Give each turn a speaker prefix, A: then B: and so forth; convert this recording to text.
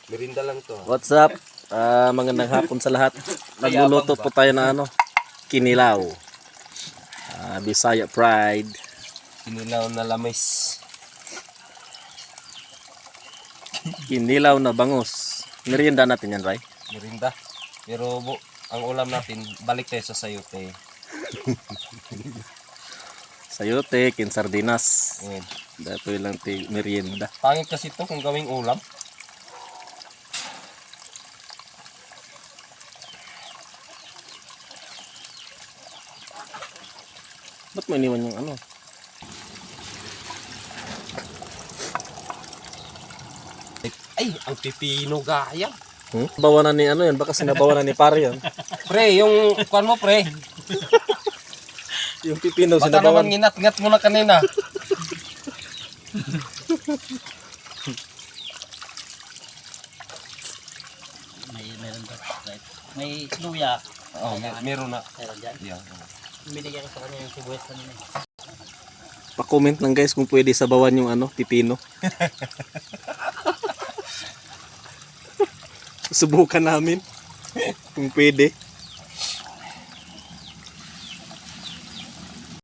A: Merinda lang to.
B: What's up? Magandang hapon sa lahat. Nagluluto po tayo na kinilaw. Bisaya Pride.
A: Kinilaw na lamis.
B: Kinilaw na bangus. Merienda natin yan, Ray.
A: Merinda. Pero ang ulam natin, balik tayo sa sayote.
B: Sayote, kinsardinas.
A: Ayan.
B: Dato lang merienda.
A: Pangit kasi ito kung gawing ulam.
B: Ba't mo iniwan yung ano?
A: Ay, ang pipino gaya.
B: Bawanan ni ano yan, baka sinabawanan ni pare yan.
A: Pre, yung kuan mo pre.
B: Yung pipino
A: Baka naman
B: sinabawan.
A: nginat-ngat mo na kanina.
C: Meron ba? Right. May luya.
A: Oh, meron na.
C: Meron dyan.
A: Yeah.
C: Binigyan ko sa kanya yung sibuyas kanina.
B: Pa-comment lang guys kung pwede sabawan yung pipino. Subukan namin kung pwede.